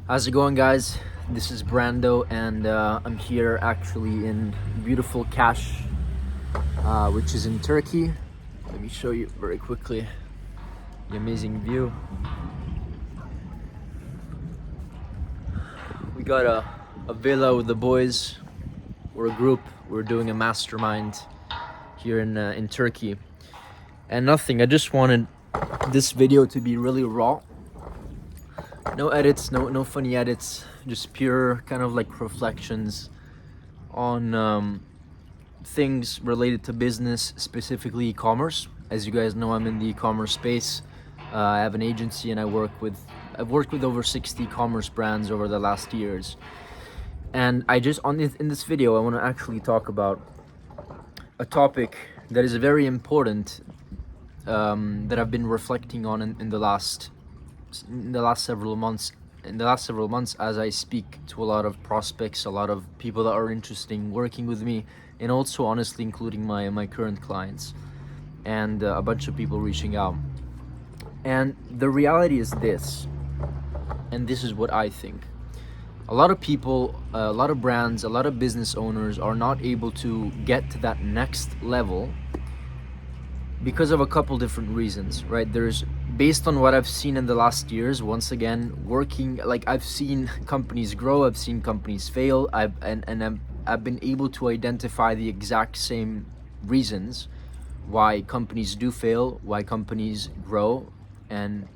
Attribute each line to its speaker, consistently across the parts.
Speaker 1: How's it going, guys? This is Brando, and I'm here actually in beautiful Kash, which is in Turkey. Let me show you very quickly the amazing view. We got a villa with the boys. We're a group. We're doing a mastermind here in Turkey, and nothing. I just wanted this video to be really raw. No edits, no funny edits. Just pure kind of like reflections on things related to business, specifically e-commerce. As you guys know, I'm in the e-commerce space. I have an agency, and I've worked with over 60 e-commerce brands over the last years. And in this video, I want to actually talk about a topic that is very important, that I've been reflecting on in the last several months. In the last several months, as I speak to a lot of prospects, a lot of people that are interested in working with me, and also honestly including my current clients, and a bunch of people reaching out. And the reality is this, and this is what I think. A lot of people, a lot of brands, a lot of business owners are not able to get to that next level because of a couple different reasons, right? There's, based on what I've seen in the last years, once again, working, like, I've seen companies grow, I've seen companies fail, I've been able to identify the exact same reasons why companies do fail, why companies grow, and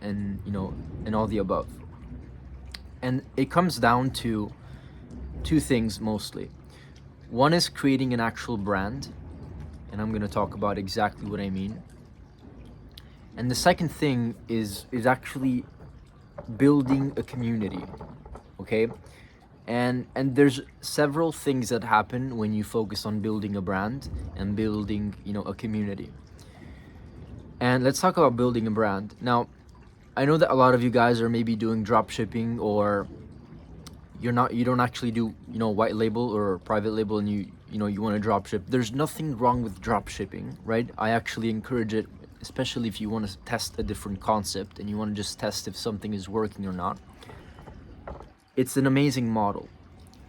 Speaker 1: all the above. And it comes down to two things mostly. One is creating an actual brand, and I'm going to talk about exactly what I mean. And the second thing is actually building a community, okay? And there's several things that happen when you focus on building a brand and building, a community. And let's talk about building a brand. Now, I know that a lot of you guys are maybe doing drop shipping, or you don't actually do, white label or private label, and you want to drop ship. There's nothing wrong with drop shipping, right? I actually encourage it, especially if you want to test a different concept and you want to just test if something is working or not. It's an amazing model.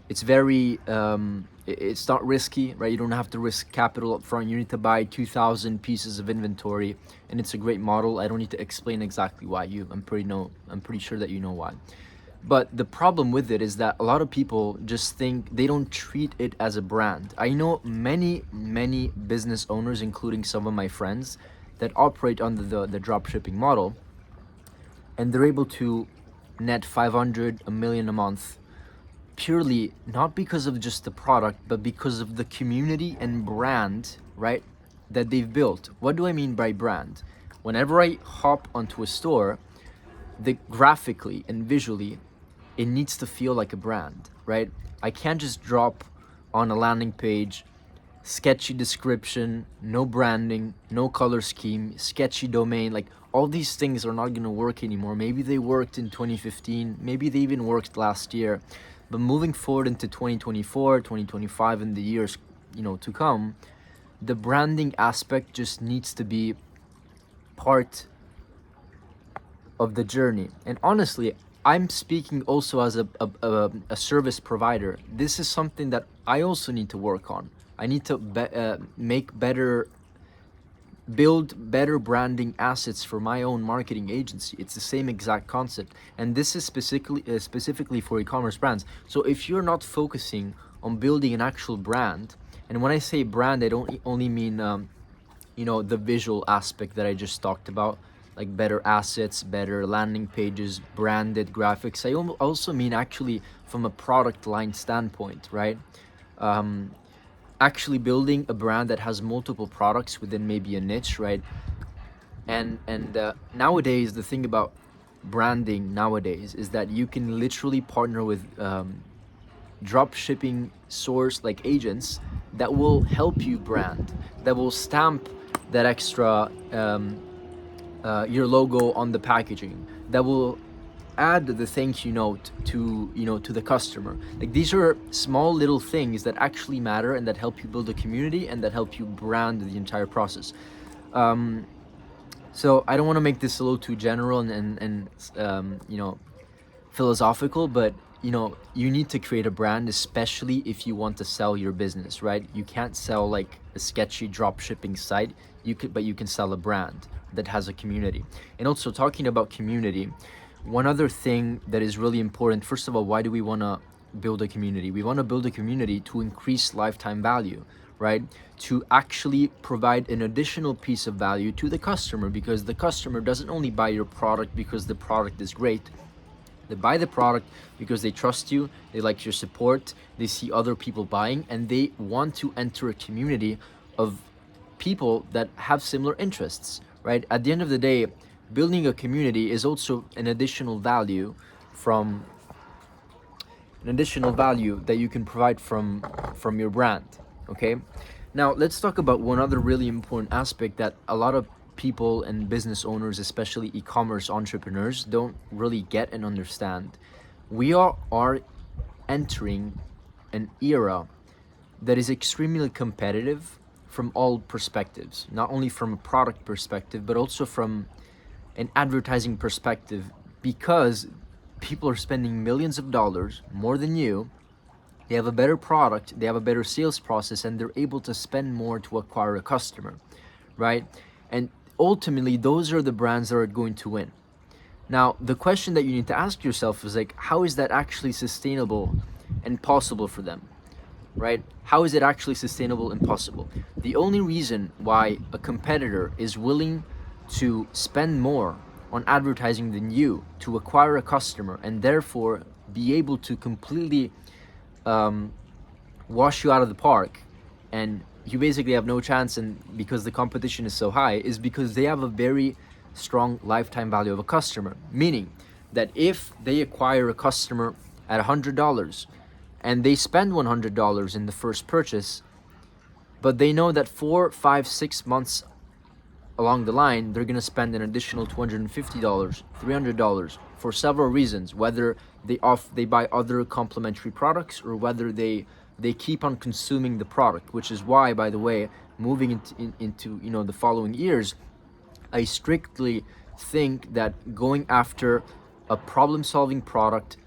Speaker 1: It's very it's not risky, right? You don't have to risk capital up front. You need to buy 2,000 pieces of inventory, and it's a great model. I don't need to explain exactly why. I'm pretty sure that you know why. But the problem with it is that a lot of people just think, they don't treat it as a brand. I know many business owners, including some of my friends, that operate under the drop shipping model, and they're able to net 500, a million a month, purely not because of just the product, but because of the community and brand, right, that they've built. What do I mean by brand? Whenever I hop onto a store, graphically and visually, it needs to feel like a brand, right? I can't just drop on a landing page, sketchy description, no branding, no color scheme, sketchy domain. Like, all these things are not going to work anymore. Maybe they worked in 2015, maybe they even worked last year. But moving forward into 2024, 2025, and the years, to come, the branding aspect just needs to be part of the journey. And honestly, I'm speaking also as a service provider. This is something that I also need to work on. I need to build better branding assets for my own marketing agency. It's the same exact concept, and this is specifically for e-commerce brands. So if you're not focusing on building an actual brand, and when I say brand, I don't only mean the visual aspect that I just talked about, like better assets, better landing pages, branded graphics. I also mean actually from a product line standpoint, right? Actually building a brand that has multiple products within maybe a niche, right? And nowadays, the thing about branding nowadays is that you can literally partner with drop shipping source like agents that will help you brand, that will stamp that extra your logo on the packaging, that will add the thank you note to the customer. Like, these are small little things that actually matter, and that help you build a community, and that help you brand the entire process. So I don't want to make this a little too general and philosophical, but you need to create a brand, especially if you want to sell your business, right? You can't sell like a sketchy drop shipping site. But you can sell a brand that has a community. And also, talking about community, one other thing that is really important, first of all, why do we want to build a community? We want to build a community to increase lifetime value, right? To actually provide an additional piece of value to the customer, because the customer doesn't only buy your product because the product is great. They buy the product because they trust you, they like your support, they see other people buying, and they want to enter a community of people that have similar interests, right? At the end of the day, building a community is also an additional value from that you can provide from your brand. Okay, now let's talk about one other really important aspect that a lot of people and business owners, especially e-commerce entrepreneurs, don't really get and understand. We are entering an era that is extremely competitive from all perspectives, not only from a product perspective, but also from an advertising perspective, because people are spending millions of dollars more than you. They have a better product, they have a better sales process, and they're able to spend more to acquire a customer, right? And ultimately, those are the brands that are going to win. Now, the question that you need to ask yourself is like, how is that actually sustainable and possible for them, right? How is it actually sustainable and possible? The only reason why a competitor is willing to spend more on advertising than you to acquire a customer, and therefore be able to completely wash you out of the park, and you basically have no chance, and because the competition is so high, is because they have a very strong lifetime value of a customer. Meaning that if they acquire a customer at $100 and they spend $100 in the first purchase, but they know that 4, 5, 6 months along the line, they're gonna spend an additional $250, $300 for several reasons, whether they buy other complementary products, or whether they keep on consuming the product. Which is why, by the way, moving into the following years, I strictly think that going after a problem-solving product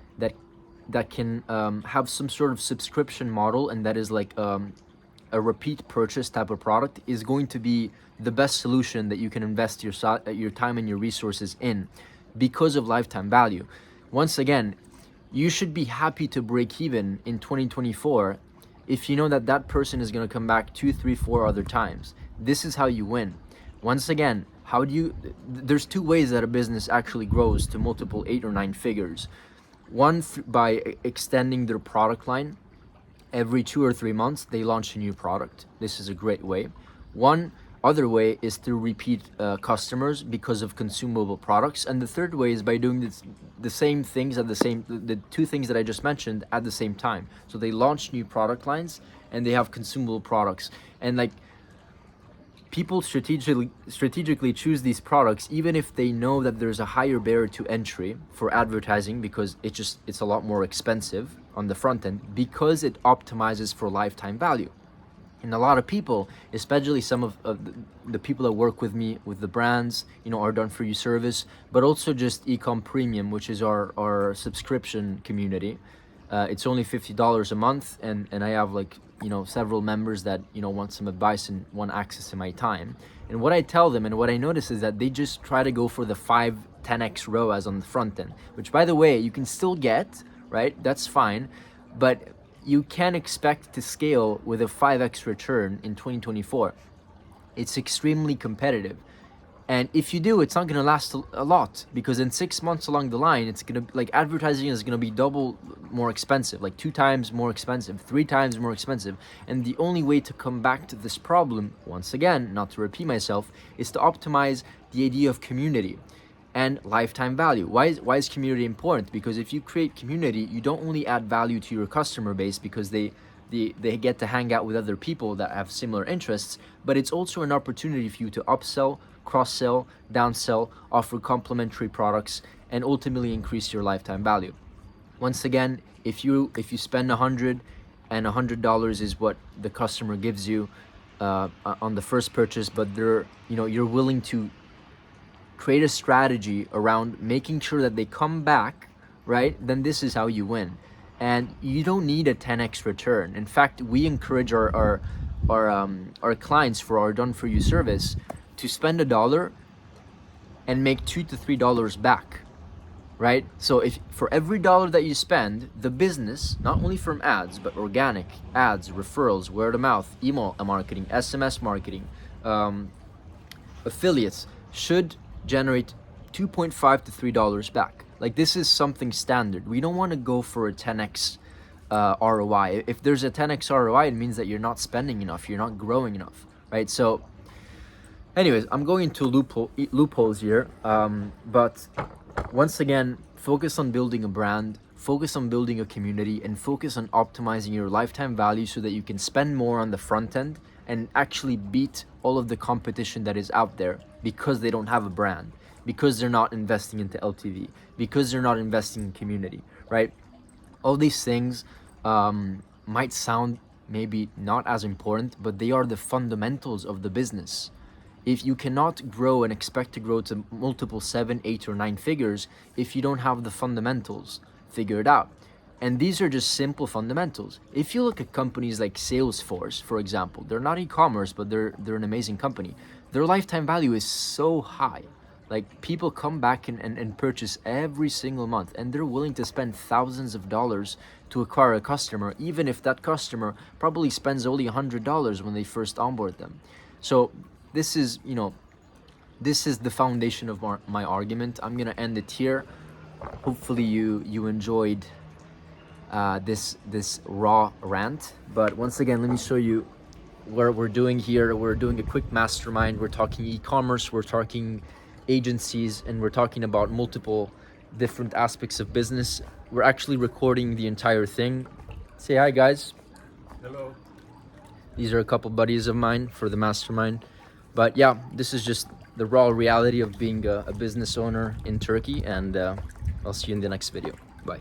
Speaker 1: that can have some sort of subscription model, and that is like a repeat purchase type of product, is going to be the best solution that you can invest your time and your resources in, because of lifetime value. Once again, you should be happy to break even in 2024 if you know that that person is going to come back 2, 3, 4 other times. This is how you win. Once again, there's two ways that a business actually grows to multiple 8 or 9 figures. One, by extending their product line. Every 2 or 3 months, they launch a new product. This is a great way. One other way is through repeat customers because of consumable products. And the third way is by doing the same things the two things that I just mentioned at the same time. So they launch new product lines and they have consumable products. And like, people strategically choose these products even if they know that there's a higher barrier to entry for advertising, because it's a lot more expensive on the front end, because it optimizes for lifetime value. And a lot of people, especially some of the people that work with me with the brands, our done for you service, but also just Ecom Premium, which is our subscription community. It's only $50 a month, and I have like several members that want some advice and want access to my time. And what I tell them and what I notice is that they just try to go for the 5-10x ROAS on the front end, which, by the way, you can still get, right? That's fine, but you can expect to scale with a 5x return in 2024. It's extremely competitive. And if you do, it's not going to last a lot, because in 6 months along the line, it's going to, like, advertising is going to be double more expensive, like 2 times more expensive, 3 times more expensive. And the only way to come back to this problem, once again, not to repeat myself, is to optimize the idea of community and lifetime value. Why is community important? Because if you create community, you don't only add value to your customer base because they get to hang out with other people that have similar interests, but it's also an opportunity for you to upsell, cross-sell, downsell, offer complementary products, and ultimately increase your lifetime value. Once again, if you spend $100 and $100 is what the customer gives you on the first purchase, but you're willing to create a strategy around making sure that they come back right, then this is how you win. And you don't need a 10x return. In fact, we encourage our clients for our done for you service to spend $1 and make $2 to $3 back, right? So if for every $1 that you spend, the business, not only from ads, but organic ads, referrals, word of mouth, email marketing, SMS marketing, affiliates, should generate $2.5 to $3 back. Like, this is something standard. We don't want to go for a 10x ROI. If there's a 10x ROI, it means that you're not spending enough, you're not growing enough, right? So anyways, I'm going into loopholes here, but once again, focus on building a brand, focus on building a community, and focus on optimizing your lifetime value so that you can spend more on the front end and actually beat all of the competition that is out there, because they don't have a brand, because they're not investing into LTV, because they're not investing in community, right? All these things might sound maybe not as important, but they are the fundamentals of the business. If you cannot grow and expect to grow to multiple 7, 8, or 9 figures if you don't have the fundamentals figured out. And these are just simple fundamentals. If you look at companies like Salesforce, for example, they're not e-commerce, but they're an amazing company. Their lifetime value is so high. Like, people come back and purchase every single month, and they're willing to spend thousands of dollars to acquire a customer, even if that customer probably spends only $100 when they first onboard them. So this is, this is the foundation of my argument. I'm gonna end it here. Hopefully you enjoyed this raw rant. But once again, let me show you what we're doing here. We're doing a quick mastermind. We're talking e-commerce, we're talking agencies, and we're talking about multiple different aspects of business. We're actually recording the entire thing. Say hi, guys.
Speaker 2: Hello.
Speaker 1: These are a couple buddies of mine for the mastermind. But yeah, this is just the raw reality of being a business owner in Turkey, and I'll see you in the next video. Bye.